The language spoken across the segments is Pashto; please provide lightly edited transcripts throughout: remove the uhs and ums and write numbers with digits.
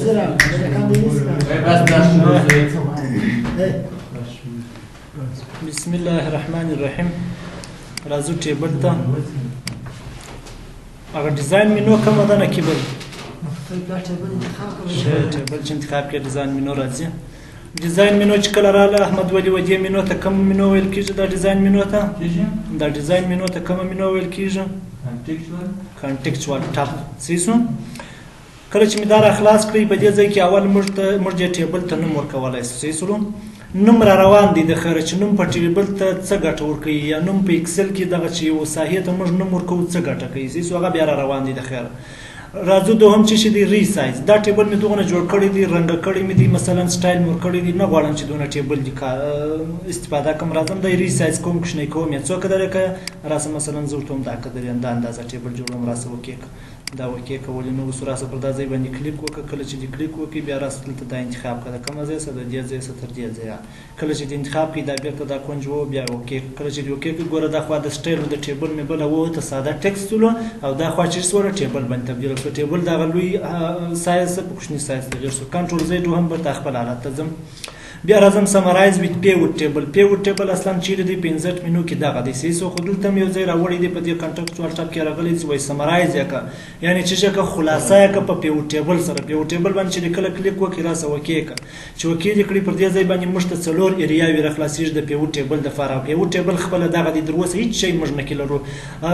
بسم الله الرحمن الرحیم. راځو ټیبل ته. هغه ډیزاین مینو کومه ده نه کیبل ټیبل چې انتخاب کې ډیزاین مینو راځي. ډیزاین مینو چې کله رااله احمد ولی ودی مینو ته کوم مینو ویل کیږي؟ دا ډیزاین مینو ته کوم مینو ویل کیږي؟ کانټیکچوال ټاب. صحیح. کله چې می دا را خلاص کړی په دې ځای کې اول موږ ټیبل ته نوم ورکولای شو. صحیح. نوم را روان دي د خیر چې نوم په ټیبل ته څه ګټه ورکوي یا نوم په ایکسل کې دغه چې یو ساحې ته موږ نوم ورکوو څه ګټه کوي. صحیح. هغه بیا را روان دي د خیر. راځو دوهم چې دی ریسایز. دا ټیبل می دغه جوړ کړی دی، رنګ کړی می دی، مثلا سټایل مور کړی دی. نه غواړم چې دونه ټیبل دی استفاده کوم. راځم د ریسایز کوم کښنه کوم یا څوک درکه راسه مثلا زوړتم دا کډر انده اندازه ټیبل جوړوم راسه وکیک دا وکیک ولې نو سره سره پر دا ځای باندې کلیک وکړه. کله چې دی کلیک وکړي بیا راسه ته دا انتخاب کړه کوم ځای سره د دې ځای سره تر دې ځای. کله چې دی انتخاب کړي دا بیرته دا کونج وو بیا وکیک. کله چې دی وکیک ګوره دا خو د سټایل د ټیبل می بل وو ته ساده ټیکست ولو او دا خو چې سره ټیبل باندې تبدیل کړ. ټیبل دا غلوي سایز په کوښنی سایز ته غیر سو کنټرول زید هم به خپل حالت ته ځم. بیا راځم سمرایز ویت پیوټ ټیبل. پیوټ ټیبل اصلا چیرې دی 65 مینو کې دغه دی. سیسو خودلته یو ځای راوړی دی په دې کانټیکچوال ټاب کې راغلی چې وای سمرایز یکه یعنی چې څنګه خلاصه یکه په پیوټ ټیبل سره. پیوټ ټیبل باندې چې کله کلیک وکړي راسه وکیکه چې وکړي کړي پر دې ځای باندې مشته څلور ایریاوي راخلاصیږي د پیوټ ټیبل د فارغ. پیوټ ټیبل خپل دغه دی دروسه هیڅ شی موږ نه کولو.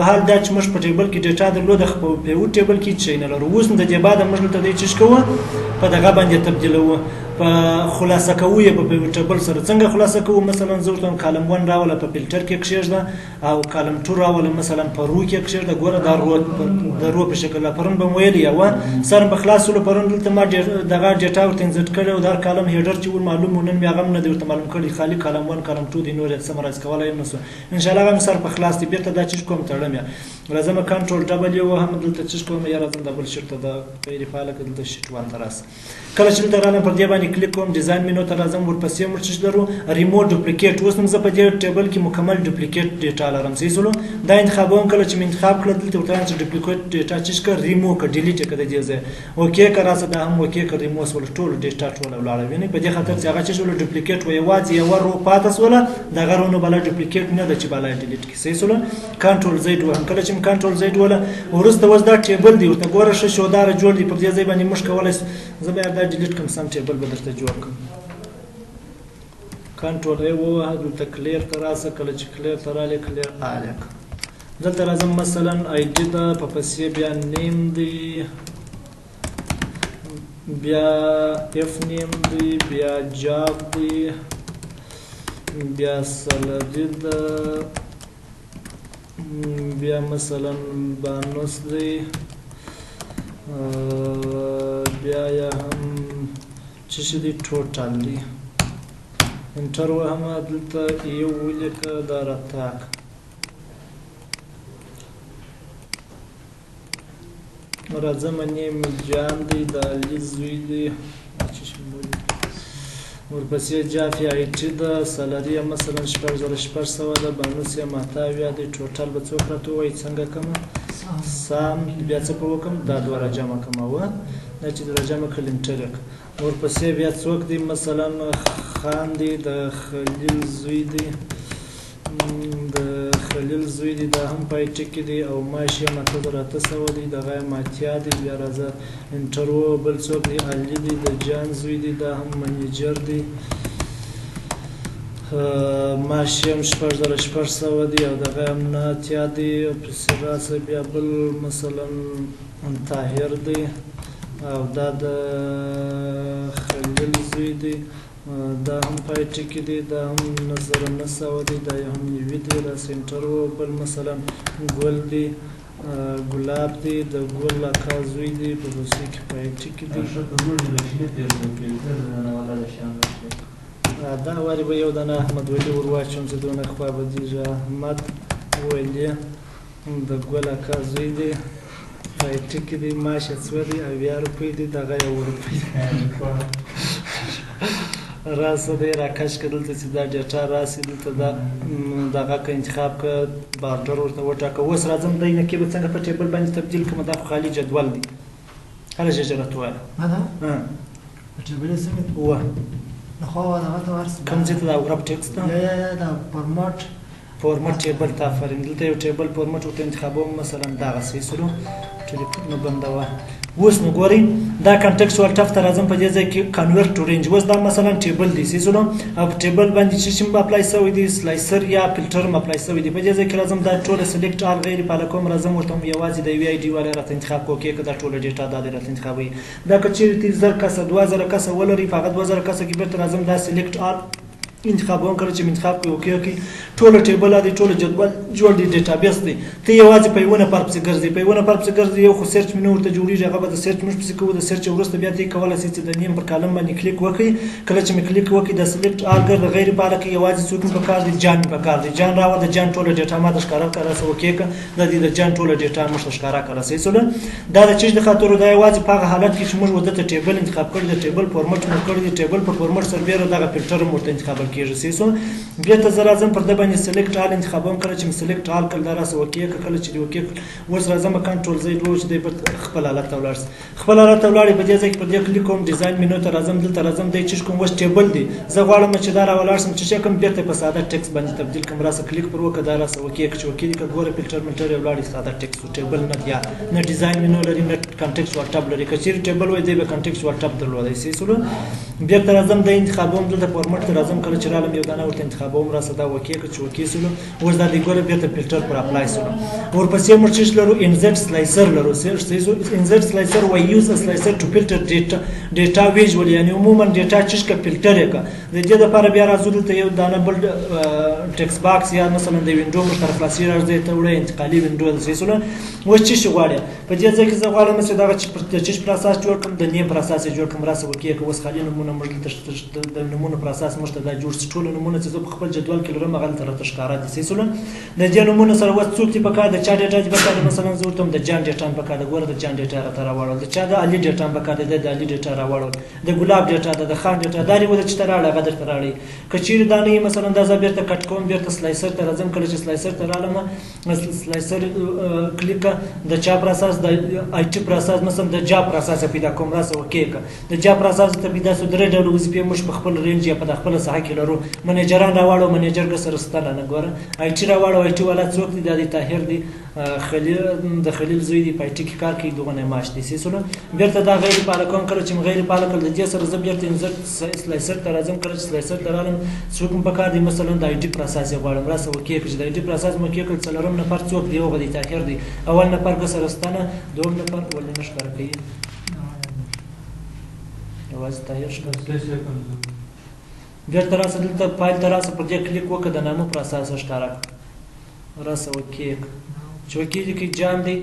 حال دا چې موږ په ټیبل کې ډیټا درلود خو په پیوټ ټیبل کې شی نه لرو. اوس د دې بعد موږ ته دی چې کوو په دغه باندې تبدیلوو په خلاصه کوو په پیوټ ټیبل سره. څنګه خلاصه کوو؟ مثلا زه کالم 1 راوله په فلټر کې کښېږده او کالم 2 راوله مثلا په رو کې کښېږده. ګوره دا رو په شکل پرون به ویل یو سر په خلاصولو پرون دلته ما دغه ډیټا ورته انزرټ کړی او دا کالم هیډر چې ول معلوم نن بیا غم نه دی ورته معلوم کړی. خالی کالم 1 کالم 2 دی نور سمرایز کولای نو ان شاء الله هم سر په خلاص دی. بیرته دا چیز کوم تړم یا راځم کنټرول ډبلیو هم دلته چیز کوم یا راځم ډبل شیفت دا غیر فعال کړل د شیټ 1 تراس. کله چې درانه پر دې باندې کلیک کوم ډیزاین مینو ته راځم ورپسې مرچ درو ریموټ ډوپلیکیټ. اوس نو زه په دې ټیبل کې مکمل ډوپلیکیټ ډیټا لرم. صحیح. دا انتخابوم. کله چې انتخاب کړل دلته ورته چې ډوپلیکیټ ډیټا چیز کړ ریموو کړ ډیلیټ کړ دې ځای اوکې کړه راسه دا هم اوکې کړ ریموو ول ټول ډیټا ټول ولاړ ویني. په دې خاطر چې هغه چې ول ډوپلیکیټ وي واځي یو ورو پاتس ولا دا غرونو بل ډوپلیکیټ نه د چې بلای ډیلیټ کی. صحیح. کنټرول زید وهم. کله چې کنټرول زید ولا ورسته وځ دا ټیبل دی ورته ګوره شودار جوړ دی. په دې ځای باندې مشکل ولای زه به دا ډیلیټ کوم سم ټیبل به درته جوړ کوم. کنټرول ای وو دلته کلیر ته راسه. کله چې کلیر ته رالی کلیر آلیک دلته راځم مثلا آی ډي ده په پسې بیا نیم دی بیا اف نیم دی بیا جاب دی بیا سلدی ده بیا مثلا بانوس دی بیا یا هم چی دی ټوټال دی انټر وهم دلته یو ولیکه دا راتاک راځم نیم جان دی د علی زوی دی ورپسې جافي آی ټي ده سالري مثلا 4600 ده بانوس یې ماتاویا دی ټوټال به څوک راته وایي څنګه کومه سام بیا څه په وکم دا دوه راجمع کومه و دا چې راجمع کلم ټرک. ورپسې بیا څوک دی مثلا خان دی د خلیل زوی دی دا هم پای ټکی دی او ماشي ماته راته سو دی دغه ماتیا دی. بیا راځه انټرو بل څوک دی علي دی د جان زوی دی دا هم منیجر دی ماشي هم 4600 دی او دغه هم ناتیا دی. پسې راسه بیا بل مثلا طاهر دی او دا د خلیل زوی دی دا هم پای ټکی دی دا هم نظر نسو دی دا هم نیوی دی را سنټر و بل مثلا ګل دی ګلاب دی د ګل اکا زوی دی په دوسی کې پای ټکی دی دا واری به یو دانه احمد ولی ورواچم چې دونه خوا به دیجه احمد ولی د ګل اکا زوی دی پای ټکی دی ماشه څو دی او 2 روپۍ دی دغه 1 روپۍ راسه دی راکش کړل ته چې دا ډیټا راسي دلته دغه که انتخاب که بارډر ورته وټاکه. اوس راځم دی نه کې به څنګه په ټیبل باندې تبدیل کوم. دا خالي جدول دی هله شجرة وایا هذا ټیبل څنګه و نخوا هغه ته ورس کوم ځای ته دا ورپ ټیکس ته یا دا فورمات فورمات ټیبل ته فرین دلته یو ټیبل فورمات ورته انتخابوم مثلا دغه سیسلو ټلیفون نو بندوه اوس نو ګورئ دا کنټکسټوال ټف ته راځم په دې ځای کې کنورټ ټو رینج اوس دا مثلا ټیبل دی سیسلو او ټیبل باندې چې شم اپلای سوی دی سلایسر یا فلټر اپلای سوی دی په دې ځای کې راځم دا ټول سلیکټ ال غیر پاله کوم راځم ورته یوازې د وی آی ډي والا راته انتخاب کوکې که دا ټول ډیټا دا راته انتخابوي دا که چیرې 3000 کسه 2000 کسه ولري فقط 2000 کسه کې بیرته راځم دا سلیکټ ال انتخابون کړه چې انتخاب کوي اوکې کوي ټول ټیبل دی ټول جدول جوړ دی ډیټابیس دی ته یوازې په یوه نفر پسې ګرځې په یوه نفر پسې ګرځې یو خو سرچ منو ورته جوړېږي هغه به د سرچ موږ پسې کوو د سرچ وروسته بیا ته کولی شې چې د نیم پر کالم باندې کلیک وکړي کله چې مې کلیک وکړي د سلیکټ آل ګرد غیر پاله کې یوازې څوک مې پکار دی جان مې پکار دی جان راوه د جان ټوله ډیټا ما د ښکاره کړه څه اوکې که د دې د جان ټوله ډیټا موږ ته ښکاره کړه صحیح شوله دا د چیز د خاطر دا یوازې په هغه حالت کې چې موږ ودته ټیبل انتخاب کړی د ټیبل فورمټ مو کړی د ټیبل په فورمټ سربیره دغه فلټر مو ورته انتخابل کېږي صحیح شوله بیا ته زه راځم پر ده باندې سلیکټ آل انتخابوم کله چې مې سلیکټ آل کړل دا راسه اوکې که کله چې دې اوکې اوس راځم کنټرول زید و چې دی پر خپل حالت ته ولاړ شي خپل حالت ته ولاړې په دې ځای کې پر دې کلیک کوم ډیزاین مینو ته راځم دلته راځم دی چې کوم اوس ټیبل دی زه غواړم چې دا راولاړ شم چې کوم بیرته په ساده ټکس باندې تبدیل کړم راسه کلیک پر وکړه دا راسه اوکې چې اوکې دې که ګوره فلټر ملټر یې ولاړې ساده ټکس ټیبل نه یا نه ډیزاین مینو لري نه کنټکسټوال ټاب لري که چیرې ټیبل وای دی به کنټکسټوال ټاب درلودی صحیح شولو بیا ته راځم د انتخابوم دلته فورمټ ته راځم کله چې رالم یو دانه ورته انتخابوم راسه دا اوکې که چې اوکې شولو اوس دا دی ګوره بیا ته فلټر پر اپلای شولو ورپسې موږ چې لرو انزرټ سلایسر لرو انزرټ سلایسر وای یوز سلایسر ټو فلټر ډیټا ویژوال یعنی عموما ډیټا چې کا فلټر کا د دې لپاره بیا راځو ته یو دانه بل ټکس باکس یا مثلا د وینډو مشترک خلاصي راځي ته وړي انتقالي وینډو د سیسونه و چې شي غواړي په دې ځای کې زه غواړم چې دا چې پروسس جوړ کړم د نیم پروسس جوړ کړم راسه وکړي که اوس خالي نمونه موږ د نمونه پروسس موږ ته دا جوړ ټول نمونه چې زه په خپل جدول کې لرم هغه تر تشکاره دي سیسونه د دې نمونه سره وڅ څوک دی په کار د چا ډیټا دی په کار مثلا زه ورته د جان ډیټا په کار د ګوره د جان ډیټا راوړل د چا د علي ډیټا په کار د علي ډیټا راوړل د ګلاب ډیټا د خان ډیټا دا لري چې تراړه غدر تراړي کچیر دانه مثلا دا زبر ته کټ کوم بیرته سلایسر ته راځم کله چې سلایسر ته رالم سلایسر کلیک د چا پروسس د آی ټی پروسس مثلا د جا پروسس پیدا کوم راسه اوکې د جا پروسس ته پیدا سو درې ډول وظیفې مش په خپل رینج یا په خپل ساحه کې لرو منیجران راوړو منیجر سره ستاله نه ګوره آی ټی راوړو آی ټی والا څوک دی د طاهر دی خلیل د خلیل زوی دی پای ټی کې کار کوي دوه نه ماش دي سیسونه بیرته دا غیر پاله کوم کله چې غیر پاله کړل د دې سره زه بیرته انزرټ سلایسر ته راځم کله چې سلایسر ته رالم څوک په کار دی مثلا د آی ټی پروسس غواړم راسه وکړي چې د آی ټی پروسس مو کې کړل څلورم نفر څوک دی هغه دی طاهر دی اول نفر که سره ستانه دوم نفر ولې نشکر کوي یوازې طاهر شکر بیرته راسه دلته فایل ته راسه پر دې کلیک وکړه د نامو پروسس ښکاره راسه وکړي چې وکړي کې جان دی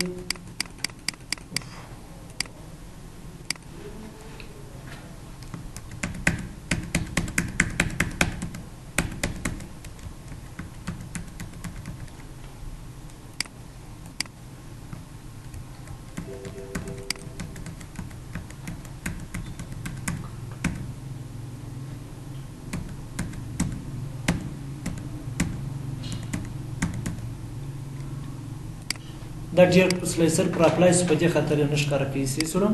دا ډیر سلایسر پر اپلای په دې خاطر نه ښکاره کوي سره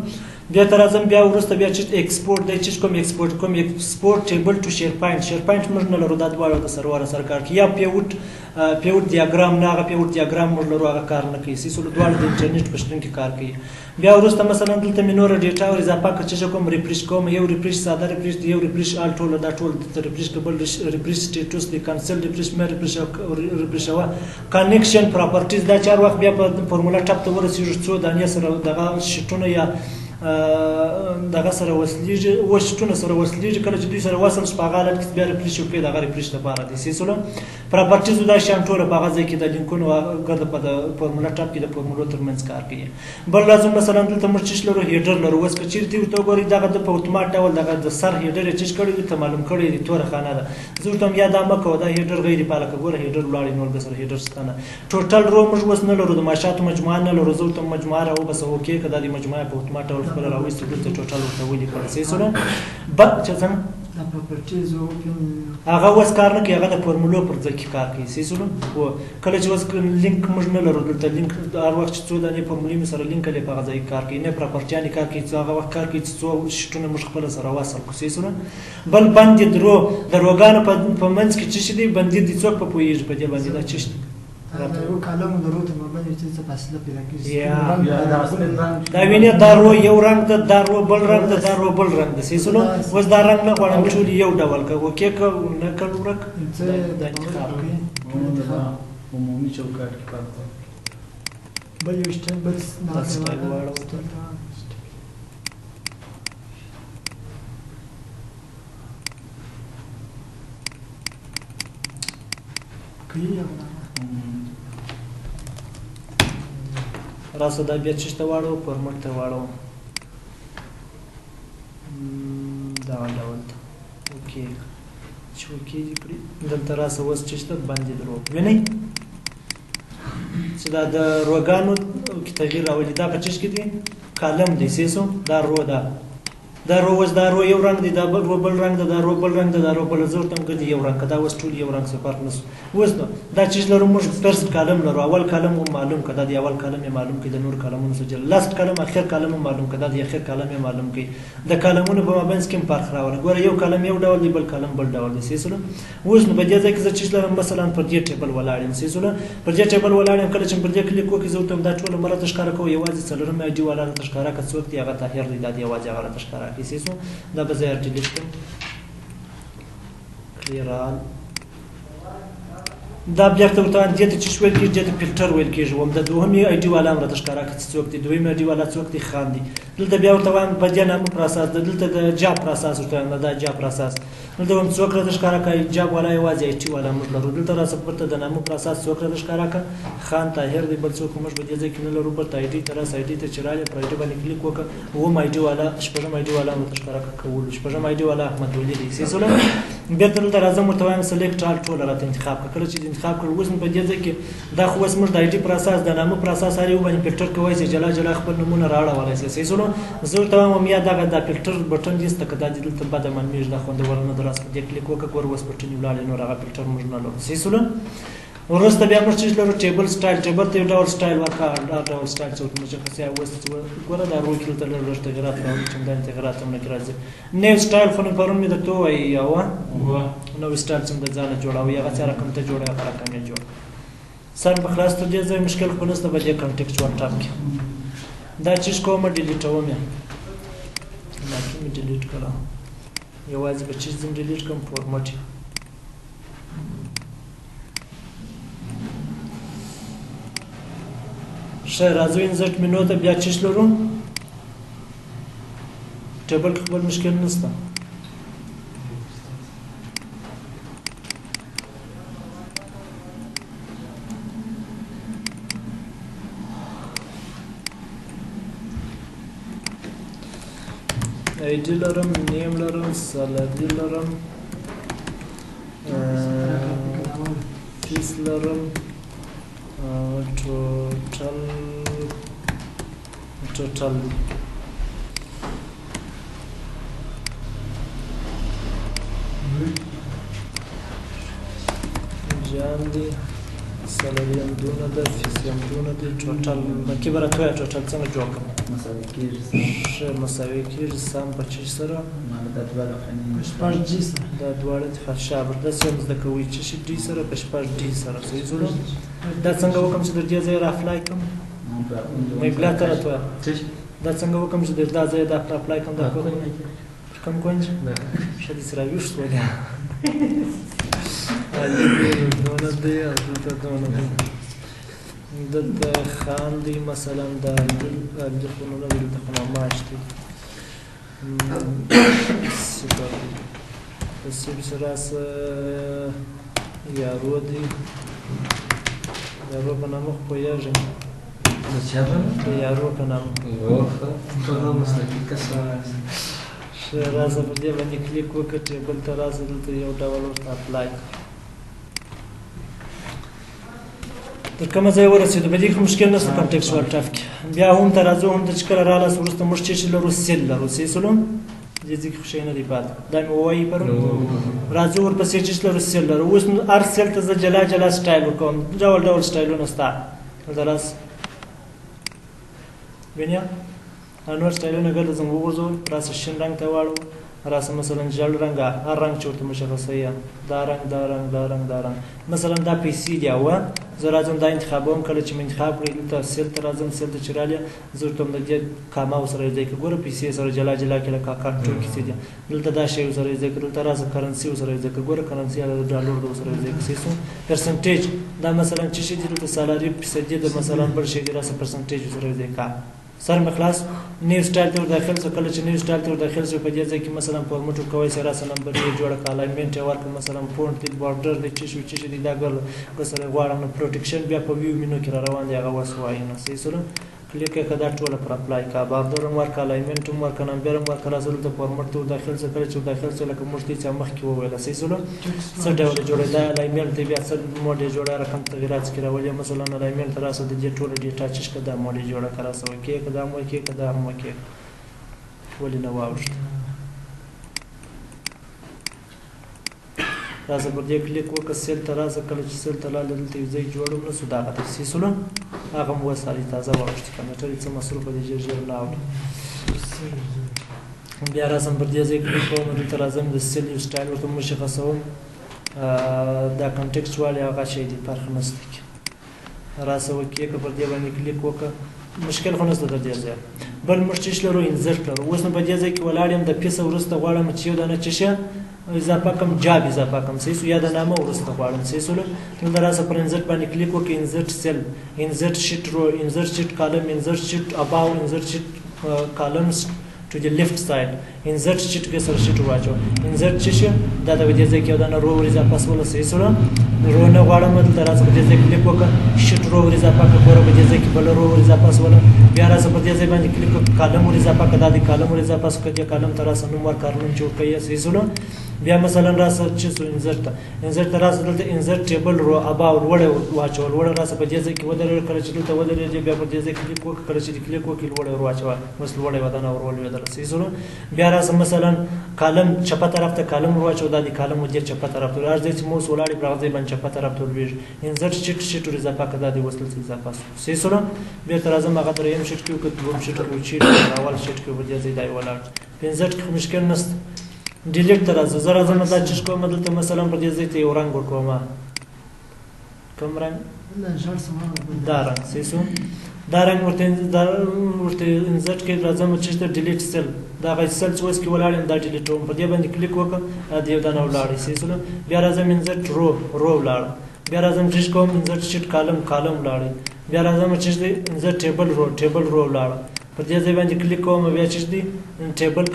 بیا تر ازم بیا ورسته بیا چې ایکسپورټ دی چې کوم ایکسپورټ ټیبل ټو شیر پاینټ موږ نه لرو دا دواړه د سرور سره کار کوي یا پیوټ دیاګرام نه هغه پیوټ دیاګرام موږ لرو هغه کار نه کوي سره دواړه د انټرنیټ په شتون کې کار کوي بیا ورسته مثلا دلته مینور ډیټا ور اضافه کړ چې کوم ریفریش کوم یو ریفریش ساده ریفریش یو ریفریش آل ټول دا ټول ریفریش کبل ریفریش سټیټس دی کانسل ریفریش مې ریفریش وا کنیکشن پراپرټیز دا چار وخت بیا په فارمولا ټاپ ته ورسېږي څو دانې سره دغه شټونه یا دغه سره وصلېږي شټونه سره وصلېږي کله چې دوی سره وصل شي په هغه حالت کې بیا ریفریش وکړي دغه ریفریش لپاره دي سیسونه پراپرټیزو دا شیان ټوله په هغه ځای کې د لینکونو ګرده په د فارمولا ټاپ کې د فارمولو ترمنځ کار کوي بل لازم مثلا دلته موږ چې لرو هیډر لرو اوس که چیرې ورته وګورئ دغه د په اتومات ډول دغه د سر هیډر یې چیز کړی ته معلوم کړی دی توره خانه ده زه ورته یا دا مه کوه دا هیډر غیر فعاله که ګوره هیډر ولاړې نور د سره هیډر ستانه ټوټل رو موږ اوس نه لرو د ماشاتو مجموعه نه لرو زه ورته مجموعه راوبسه اوکې که دا د مجموعه په اتومات ډول خپل راوستو دلته ټوټل ورته ولیکل صحیح شو بعد چې څنګه دا پراپرټیز او هغه اوس کار نه کوي هغه د فورمولو پر ځای کې کار کوي صحیح شو او کله چې اوس لینک موږ نه لرو دلته لینک هر وخت چې څو دانې فورمولې مې سره لینک کړي په هغه ځای کې کار کوي نه پراپرټیانې کار کوي چې هغه وخت کار کوي چې څو شیټونه موږ خپل سره وصل کړو صحیح شو بل باندې درو د روګانو په منځ کې چې دي باندې د څوک په پوهیږي په دې باندې دا چې یو کالم د روت مبادی چې څه فاصله پیدا کیږي دا ویني دا رو یو رنگ ده دا رو بل رنگ ده دا رو بل رنگ ده صحیح شو اوس دا رنگ نه غواړم ټول یو ډول کوو کې کو نه کړو ورک دا انتخاب عمومي چوکاټ کې کار کوي بل یو شته بل راسه دا بیا چشته واړو فورمټ ته واړو دا ډول ته اوکې چې اوکې دې کړي دلته راسه اوس چشته باندې درو وینئ چې دا د روګانو کې تغییر راولي دا په چش کې دي کالم دی سیسو دا رو ده دا رو اوس دا رو یو رنګ دی دا رو بل رنګ ده دا رو بل رنګ ده دا رو بل زور تم کړي یو رنګ دا اوس ټول یو رنګ څه فرق نشو اوس نو دا چیز لرو موږ فرست کالم لرو اول کالم معلوم کړه دا اول کالم معلوم کړه د نور کالمونو سره لاست کالم اخر کالم معلوم کړه دا اخر کالم معلوم کړه د کالمونو په مابین کې فرق راوړي ګوره یو کالم یو ډول دی بل کالم بل ډول دی سیسو اوس نو په دې ځای کې چې چیز لرم مثلا پر دې ټیبل ولاړم سیسو پر دې ټیبل ولاړم کله چې پر دې کلیک وکړم زه ته دا ټول مرته ښکارا کوم یوازې څلورم ایډي ولا تشکارا که څوک دی هغه طاهر دی دا یوازې هغه تشکارا کوي سیسو دا به زه ډیلیټ کړم کلیرال دا بیا ته ورته دې ته چې ویل کېږي د فلټر ویل کېږي وم د دوهمې ایډي والا مرته ښکارا کوي څوک دی دویمې ایډي والا څوک دی خان دی دلته بیا ورته وایم په دې نامه پروسس دلته د جاب پروسس ورته دا جاب پروسس دلته هم څوک راته ښکارا کوي جاب والا یوازې ایډي والا موږ لرو دلته راسه پرته د نامه پروسس څوک راته ښکارا کوي خان طاهر دی بل څوک موږ په دې ځای کې نه لرو پرته ایډي تر راسه ایډي ته چې راځي پر ایډي باندې کلیک وکړه و ایډي والا شپږم ایډي والا مرته ښکارا کول شپږم ایډي والا احمد ولی دی سیسو بیا دلته راځم ورته وایم سلیکټ آل ټول راته انتخاب کړه چې انتخاب کړ اوس په دې ځای کې دا خو اوس موږ د ایډي پروسس د نامه پروسس اړ یو باندې فلټر کوي چې جلا جلا خپل نمونه راوړل شي صحیح سره زه ورته وایم یا دا د فلټر بټن دې ست کدا دلته بعد من میږ دا خوند ورنه درس په دې کلیک وکړ ور اوس بټن ولاړ نو راغی فلټر موږ نه لرو صحیح سره ورسته بیا موږ چې لرو ټیبل سټایل ټیبل ته ډول سټایل ورکا ډول سټایل څه موږ چې څه اوس ګوره دا رو کې تل ورته غرات راوړي چې دا انتګرات هم نه راځي نو سټایل خو نه پرون مې د تو وای او نو سټایل څنګه ځان جوړاوي هغه څه رقم ته جوړه هغه رقم یې جوړ سر په خلاص ته دې ځای مشکل خو نشته به دې کنټیکچوال ټاپ کې دا چیز کوم ډیلیټوم یا دا کوم ډیلیټ کړه یوازې به چیز زم ډیلیټ کوم فورمټ شه راځو انسرټ منو ته بیا چیز لرو ټیبل خپل مشکل نشته ایډی لرم نیم لرم سالادی لرم فیس لرم ټوټل جان دی سالاري هم دونه ده فیس هم دونه دی ټوټل مکې به راته وایه ټوټل څنګه جوړ کړم ښه مساوي کېږي سم په چی سره شپږ جی سره دا دواړه شابه داسې هم زده کوئ چې شي ډي سره په شپږ ډي سره صحیح زوړه دا څنګه وکړم چې د دې ځای راپلای کړم مې بلا ته راته وایه دا څنګه وکړم چې د دا ځای دا راپلای کړم دا کوم کوینج ښه دې سره ویښ شو بیا دونه دی او دلته دونه دی دلته خان دی مثلا دا خونونه دلته خونه ماش دی سپر دی سیب سراس یارو دی یارو په نامه خو پوهېږم یارو په نامه ښه راسه په دې باندې کلیک وکړه ټیبل ته راسه دلته یو ډول ورته اپلای تر کومه ځای ورسېدو په دې کې مشکل نشته کنټکسچوال ټف کې بیا هم ته راځو هم ته چې کله رالاس وروسته موږ چې لرو سیل لرو سیسلو دې ځای کې خو شی نه دی پاتې دا مې ووایي پرون راځو ورپسې چې لرو سیل لرو اوس نو هر سیل ته زه جلا جلا سټایل ورکوم ډول ډول سټایلونه شته دلته راس وینیا نور سټایلونه ګرځم زه وغورځوم راسه شین رنګ ته واړو راسه مثلا ژړ رنګ هر رنګ چې ورته مشخصه یې دا رنګ دا رنګ دا رنګ دا رنګ مثلا دا پیسې دی او زه راځم دا انتخابوم کله چې مې انتخاب کړی دلته سیل ته راځم سیل ته چې رالې زه ورته د دې کاما ورسره یو ځای کړم ګوره پیسې سره جلا جلا کړه کنټرول کیسې دي دلته دا شی ورسره یو ځای کړه دلته راځه کرنسي ورسره یو ځای کړه ګوره کرنسي د ډالر د ورسره یو ځای کړه پرسنټیج دا مثلا چې شي دلته سالاري فیصدي د مثلا بل شي دی راسه پرسنټیج ورسره یو ځای کړه سر مخلاص نیو سټایل ته داخل څو کله چې نیو سټایل ته داخل شو په دې ځای کې مثلا فارمټ کوي سره سره نمبر یې جوړ کړه الاینمنت یې ورک مثلا فونټ دی بارډر دی چې دی دا ګل سره غواړم پروټیکشن بیا په ویو مینو کې روان دی هغه وسوای نو صحیح سره کلیک کړه ټول پر اپلای کا بارډر ورک الاینمنت ورک نمبر ورک راځل ته فارمټ ته داخل څو کله چې داخل څو لکه مشتي چې مخ کې وویل صحیح سره څه ډول جوړه دا الاینمنت بیا څه موډ جوړه رقم تغیرات کې راولي مثلا الاینمنت راسه د دې ټول ډیټا چې کدا موډ جوړه کرا سو کې کدا مو کې کدا مو کې ولې نه واوښت راځه پر دې کلیک وکړه سیل ته راځه کله چې سیل ته لاله دلته یو ځای جوړوم نو صداقت تفصیلونه هغه مو وساري تازه واوښت کمپیوټر څه مصروف دی ژر نه اوري بیا راځم پر دې ځای کلیک کوم دلته راځم د سیل یو سټایل ورته مشخصوم دا کنټکسچوال هغه شی دی فرق نشته کې راسه وکړه پر دې باندې کلیک وکړه مشکل خو نشته د دې ځای بل مشتش لرو انزرت لرو اوس نو په دې ځای کې ولاړم د پیسه ورسته غواړم چې یو دانه چشه اضافه کم جاب اضافه کم صحیح یا د نامه ورسته غواړم صحیح سره نو دراسه پر انزرت باندې کلیک وکړئ انزرت سیل انزرت شیټ رو انزرت شیټ کالم انزرت شیټ اباو انزرت شیټ کالمز to the left side insert sheet کې سره شیټ واچو insert شیشه دا د دې ځای کې دا رو ورزا پاس ولا صحیح سره رو نه غواړم د دراسه په دې ځای کې کلیک وکړه شیټ رو ورزا پاک ګوره په دې ځای کې بل رو ورزا پاس ولا بیا راځه په دې ځای باندې کلیک وکړه کالم ورزا پاک دا د کالم ورزا پاس کړه کالم تر اسنه نمبر کارنوم جوړ کړئ صحیح سره بیا مثلا راسه چې انزرت راسه دلته انزرت ټیبل رو اباو وړ واچول وړ راسه په دې ځای کې ودرې کړه چې دلته ودرې بیا په دې ځای کې کلیک وکړه چې کلیک وکړي وړ واچول وس وړ ودان اور ول ودل صحیح سره بیا راسه مثلا کالم چپه طرف ته کالم واچو د کالم ودې چپه طرف ته راځي چې موس ولاړی په ځای باندې چپه طرف ته ویژ انزرت شیټ ور اضافه کړه د وصل اضافه صحیح سره بیا تر ازم هغه دریم شیټ کې وکړو دوم شیټ کې اول شیټ کې ودې ځای دی ولاړ انزرت کې مشکل نشته ډیلیټ تر از زره زما دا چې کوم دلته مثلا په دې ځای ته یو رنگ ورکوم کوم رنگ دا رنگ سیسو دا رنگ ورته انزرت کې راځم چې ته ډیلیټ سیل دا غي سیل څوس کې ولاړم دا ډیلیټ وم په دې باندې کلیک وکړه دا یو دانه ولاړ سیسو بیا راځم انزرت رو ولاړ بیا راځم چې کوم انزرت شیټ کالم ولاړ بیا راځم چې انزرت ټیبل رو ولاړ په دې ځای باندې کلیک کوم بیا چې دی ټیبل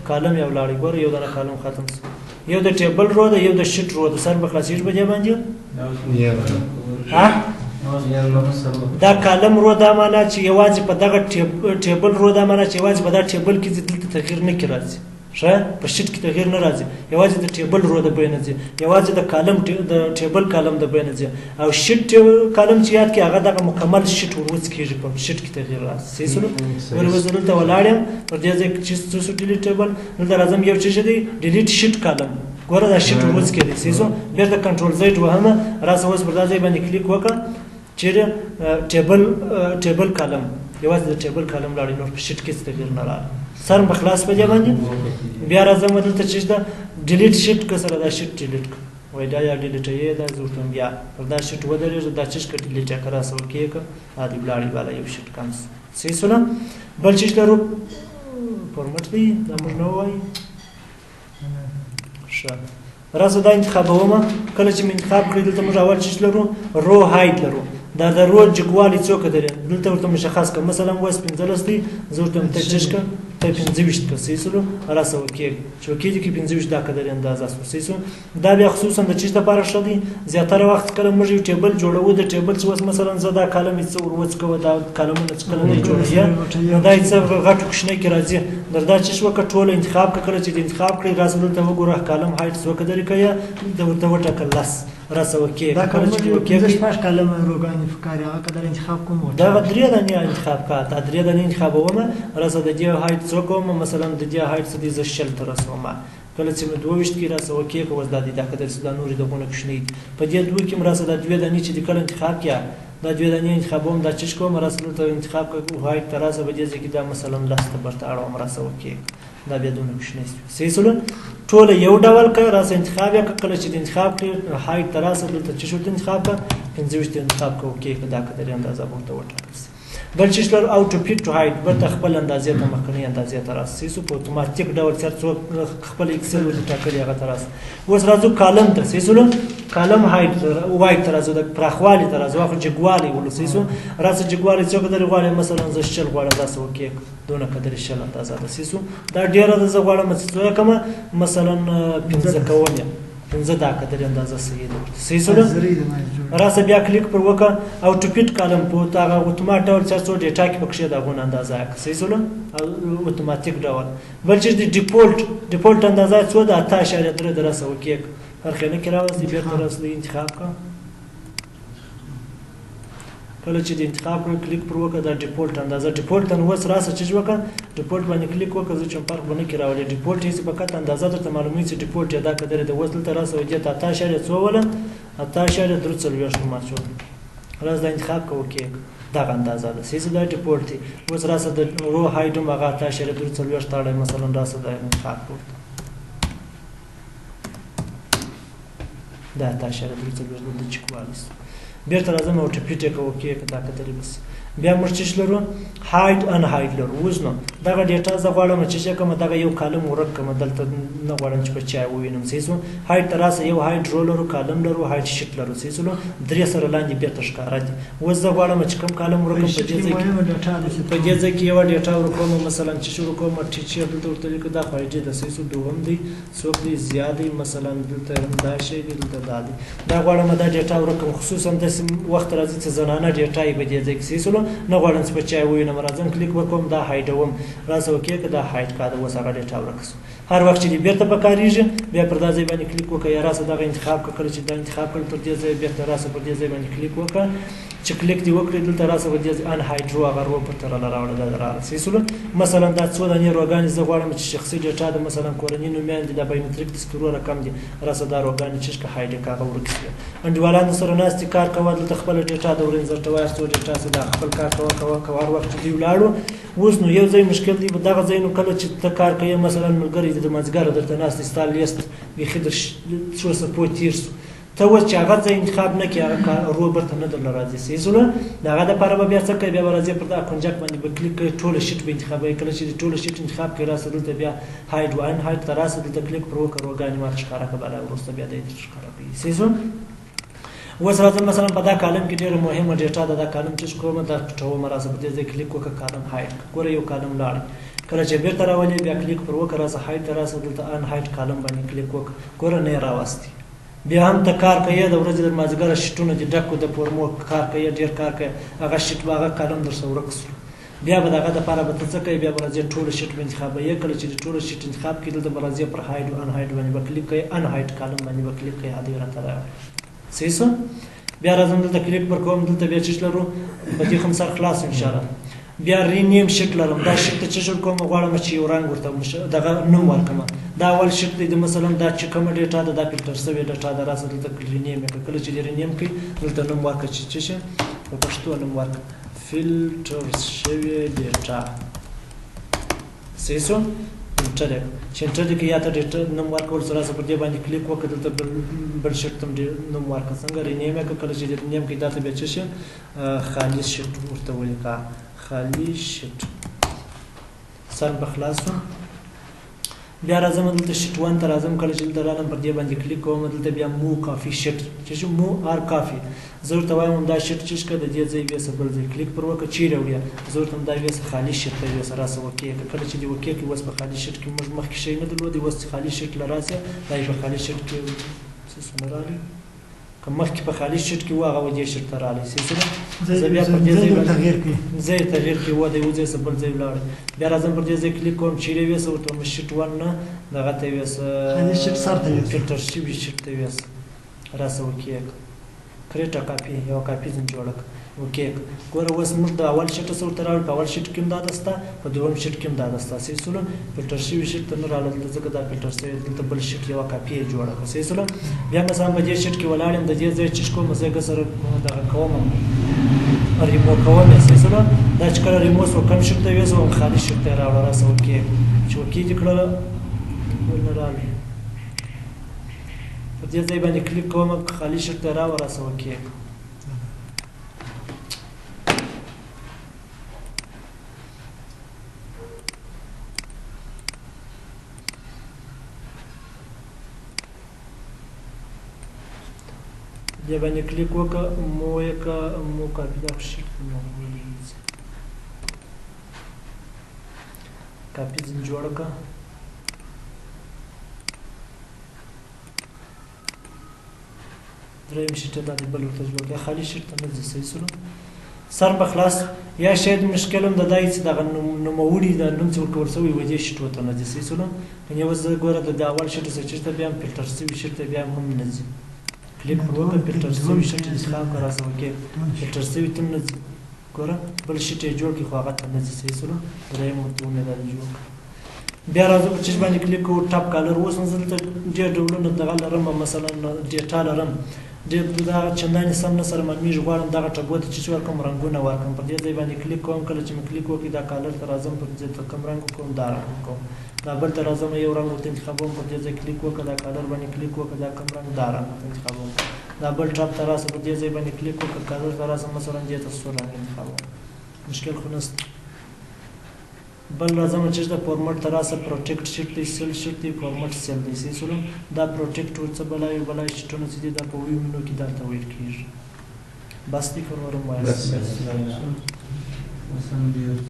کالم یو لاړی ګور یو دغه کالم ختم یو د ټیبل رو ده یو د شیټ رو ده سر بخلاصیږي په دې باندې ها دا کالم رو دا معنا چې یوازې په دغه ټیبل رو دا معنا چې یوازې په دا ټیبل کې دلته تغییر نه کیږي ښه په شیټ کې تغییر نه راځي یوازې د ټیبل رو د بین ځي یوازې د کالم د ټیبل کالم د بین ځي او شیټ کالم چې یاد کې هغه د مکمل شیټ ورڅ کېږي په شیټ کې تغییر راځي صحیح سره ورته ته ولاړم پر دې ځای چې څه ډیلیټ ټیبل نو درازم یو چې دی ډیلیټ شیټ کالم ګوره دا شیټ ورڅ کېږي صحیح سره بیا د کنټرول زید وهمه راځه اوس پر ځای باندې کلیک وکړه چې ټیبل کالم یوازې د ټیبل کالم لاړ نو په شیټ کې تغییر نه راځي سر مخلاص په دې باندې بیا راځم دلته چې دا ډیلیټ شیټ کسره دا شیټ ډیلیټ وای دا یا ډیلیټ یې دا زورتم بیا پر دا شیټ ودرې دا چې ډیلیټ کرا سو کېک ا دې بلاړی والا یو شیټ کانس صحیح سره بل چې درو فورمټ دی دا موږ نو وای ښه راځه دا انتخابومه کله چې انتخاب کړی دلته موږ اول چې لرو رو هایټ لرو دا د رو جګوالی څوک دی دلته ورته مشخص کړه مثلا وس 15 دی زه ورته تچشکه ته 25 کا سیسلو راسه وکي چوکې کې 25 دا قدر اندازه سیسو دا بیا خصوصا د چیز لپاره شدي زیاتره وخت کله موږ یو ټیبل جوړو د ټیبل څه مثلا زه دا کالم څه وروڅ کوم دا کالمونه څه کله نه جوړیږي نو دا څه غټ کوښنه کې راځي دردا چې وکړه ټول انتخاب کړه چې د انتخاب کړی راځه دلته وګوره کالم هایټ څو کدرې کوي د ورته وټاکل لس راسه وکې دا کله چې وکې کوم شپږ کلمه روګانی فکر هغه قدر انتخاب کوم دا درې دانې انتخاب کا دا درې دانې انتخابومه راسه د دې هایټ څو کوم مثلا د دې هایټ څه دي ز شل تر رسومه کله چې مې 22 کې راسه وکې کوم د دې د قدر سودا نورې دغه کوشنی په دې دوه کې مراسه د دوه دانې چې د کله انتخاب کیا دا دوه دانې انتخابوم دا چې کوم راسه ته انتخاب کوم هایټ تر راسه به دې کې دا مثلا لسته برته اړه مراسه وکې دا بیا دونه کوشنی سیسلو ټول یو ډول کا راس انتخاب یا کله چې انتخاب کړي هایټ تر راسه دلته چې شو انتخاب کا 25 انتخاب کو کې دا قدر اندازه ورته وټاکل بل چې لر او ټو پیک ټو هایټ به خپل اندازې ته مخکنی اندازې ته راسي سو په اتوماتیک ډول څو خپل ایکسل ولې ټاکلي هغه ته راسي اوس راځو کالم ته سیسلو کالم هایټ وایټ ته راځو د پراخوالي ته راځو خو جګوالي ولې سیسو راسي جګوالي څو قدر غواړي مثلا ز شل غواړي راسي وکې دونه قدر شل اندازه ده سیسو دا ډیره د ز غواړم چې څو کما مثلا 15 کوونه 15 دا قدر اندازه صحیح ده سیسلو راسه بیا کلیک پر وکړه او ټوپیټ کالم په تاغه اتومات ډول څو ډیټا کې پکښه دا غون اندازه سیسلو او اتوماتیک ډول بل چې د ډیفالت اندازه څو د 8.3 درسه وکې هر خنه کې راوځي بیا تر اوسه انتخاب کا کله چې د انتخاب کړ کلیک پر وکړه دا ډیفالت اندازه ډیفالت نو وس راسه چې وکړه ډیفالت باندې کلیک وکړه چې فرق باندې کې راولي ډیفالت هیڅ فقط اندازه درته معلومي چې ډیفالت ادا کړی د وصل تر راسه وجه ته 8.4 ولا 8.3 ما شو راز د انتخاب کو کې دا اندازه ده سیسه د ډیفالت وس راسه د رو هایټ مغه 8.3 تاړي مثلا راسه د انتخاب کو دا 8.3 د چکوالیس بیرته راځم او ټپیټه کوو کې دا کتلې بس بیا موږ چې لرو هایټ ان هایټ لرو وزنو دا ډیټا زه غواړم چې کوم دا یو کالم ورکم دلته نه غواړم چې په چا ووینم سیسو هایټ تراسه یو هایټ رول لرو کالم لرو هایټ شیټ لرو سیسو درې سره لاندې بیرته ښکارا دي وز زه غواړم چې کوم کالم ورکم په دې ځای کې یو ډیټا ورکوم مثلا چې شروع کوم ټیچر دلته ورته لیکو دا فایده د سیسو دوهم دی څوک دی زیاتې مثلا دلته دا شی دلته دا دی دا غواړم دا ډیټا ورکم خصوصا د وخت راځي چې زنانه ډیټا یې په دې ځای کې سیسو نه غواړم چې په چا ووینم راځم کلیک وکوم دا هایټوم راسه وکې دا هایټ کا دا وسره ډیټا ورکسو هر وخت چې بیرته پکاريږي بیا پر دا ځای باندې کلیک وکړه یا راسه دا انتخاب کړل چې دا انتخاب کړل تر دې ځای بیرته راسه پر دې ځای باندې کلیک وکړه چې کلیک دی وکړې دلته راسه پر دې ان هایټ رو هغه رو په تر راوړل دا راسه مثلا دا څو د نیروګان زه غواړم چې شخصي ډیټا د مثلا کورنۍ نومیان دي د بایومټریک تذکرو رقم دي راسه دا روګان چې ښه هایټ کا ورکړي انډیوالانو سره ناستي کار کوي د خپل ډیټا د ورنځر ټوار څو ډیټا څه د خپل کار کوي هر وخت دی ولاړو اوس نو یو ځای مشکل دی دغه ځای نو کله چې ته کار کوي مثلا ملګری د مازګر درته ناست ستال لیست به خدر څو سپورت تیرس ته و چې هغه ځای انتخاب نه کړي هغه روبرت نه در راځي سیسونه داغه د پاره بیا څه کوي بیا راځي پر دا کنجک باندې به کلیک کوي ټول شیټ به انتخابي کله چې ټول شیټ انتخاب کړي راسه دلته بیا هایډ وان هایډ تراسه دلته کلیک پر وکړه وګانی ما ښکارا کباله ورسته بیا د ښکارا کوي سیسون اوس راځم مثلا په دا کالم کې ډېر مهمه ډیټا ده دا کالم چې کومه دا ټو مراسه په دې ځای کلیک وکړه کالم هایټ ګوره یو کالم لاړ کله چې بیرته راولي بیا کلیک پر وکړه راځه هایټ تراسه دلته ان هایټ کالم باندې کلیک وکړه ګوره نه راوستي بیا هم ته کار کوي د ورځې د مازګر شټونه د ډکو د فورمو کار کوي ډیر کار کوي هغه شټ واغه کالم در سره ورکسو بیا به دغه د لپاره به څه کوي بیا به راځي ټول شیټ انتخاب یې کله چې ټول شیټ انتخاب کړي د راځي پر هایډ ان هایډ باندې به کلیک کوي ان هایډ کالم باندې به کلیک کوي هدا راته سیسو بیا راځم دلته کلیک پر کوم دلته بیا چې لرو په دې خمسر خلاص ان شاء الله بیا رینیم شیټ لرم دا شیټ چې شل کوم غواړم چې یو رنگ ورته دغه نوم ورکم دا اول شیټ دی مثلا دا چې کوم ډیټا ده دا فلټر سوی ډیټا ده راځي دلته رینیم کله چې رینیم کوي دلته نوم ورکړي چې په پښتو نوم ورکړي فلټر شوی ډیټا سیسو فلټر چې انټر کې یا ته ډیټا نوم ورکول سره په دې باندې کلیک وکړه دلته بل شیټ تم نوم ورکړه څنګه رینیم کله چې رینیم کې دا ته به چې خالص شیټ ورته ولیکا خالی شیټ سر بخلاصو بیا راځم دلته شیټ 1 ته راځم کله چې دلته رالم پر دې باندې کلیک کوم دلته بیا مو کافي شیټ چې مو ار کافي زه ته وایم دا شیټ چې کده دې ځای به سبل ځای کلیک پر وکړه چیرې وړیا زه ته دا ویس خالی شیټ ته ویس راسه وکړه کله چې دې وکړه کې وس په خالی شیټ کې موږ مخکې شي نه درلودي وس خالی شیټ لراسه دای په خالی شیټ کې څه سمرالي که مخکې په خالي شیټ کې و هغه و دې شیټ ته راغلی سلسله ځای زه بیا پر دې ځای باندې تغییر کړي ځای تغییر کړي و د یو ځای څخه بل ځای ولاړ بیا راځم پر دې ځای کلیک کوم چیرې ویسه ورته وایم شیټ 1 نه دغه ته یې ویسه خالي شیټ سر ته یوسه. فلټر شوي شیټ ته یې ویسه راسه اوکې کړه کریټ ا کاپي یوه کاپي ځین جوړه کړه اوکې کړه ګوره اوس موږ د اول شیټ څخه ورته راوړل په اول شیټ کې هم دا ده سته په دویم شیټ کې هم دا ده سته صحیح سولو فلټر شوي شیټ ته نه راغلل ځکه دا فلټر شوی دلته بل شیټ یوه کاپي یې جوړه کړه صحیح سولو بیا مثلا په دې شیټ کې ولاړ یم د دې ځای چیش کوم زه یې سره دغه کوم ریمو کوم یې صحیح سولو دا چې کله ریمو سو کم شیټ ته ویسه خالي شیټ ته یې راوړه راسه اوکې چې اوکې دې کړله ونه راغلی په دې ځای باندې کلیک کوم خالي شیټ ته راوړه راسه اوکې دې باندې کلیک وکړه مو یې کړه مو کاپي دا شیټ نو کاپي ځین جوړه کړه دریم شیټ دا د بل ورته جوړ کړه خالي شیټ ته نه ځي صحیح سولو سر به خلاص یا شاید مشکل هم د دای چې دغه نوموړي د نوم چې ورکول شوی و دې شیټ ورته نه ځي صحیح سولو یعنې اوس زه ګوره د اول شیټ څخه چېرته بیا هم فلټر شوي شیټ ته بیا هم نه ځي کلیک پر وکړه فلټر شوي شیټ انتخاب کړه راسه اوکې فلټر شوي ته هم نه ځي ګوره بل شیټ یې جوړ کړي خو هغه ته نه ځي صحیح سولو دریم ورته ومې دا جوړ کړه بیا راځو په چیز باندې کلیک کوو ټاپ کالر اوس نو زه دلته ډېر ډولونه دغه لرم مثلا ډیټا لرم ډېر دغه چندانې سم نه سره معلومېږي غواړم دغه ټګو ته چې ورکړم رنګونه ورکړم په دې ځای باندې کلیک کوم کله چې مې کلیک وکړي دا کالر ته راځم په دې ته کوم رنګ وکړم دا رنګ وکړم دا بل ته راځم یو رنګ ورته انتخابوم په دې ځای کلیک وکړه دا کالر باندې کلیک وکړه دا کوم رنګ دا رنګ ورته انتخابوم دا بل ټاپ ته راسه په دې ځای باندې کلیک وکړه کالر ته راسه مثلا دې ته سور رنګ انتخابوم مشکل خو نشته بل راځم چې د فورمټ ته راسه پروټیکټ شیټ دی سیل شیټ دی فورمټ سیل دی صحیح سولو دا پروټیکټ ورڅه بلای شیټونه چې دي دا په ویو منو کې درته ویل کېږي بس دی فورمټ وایي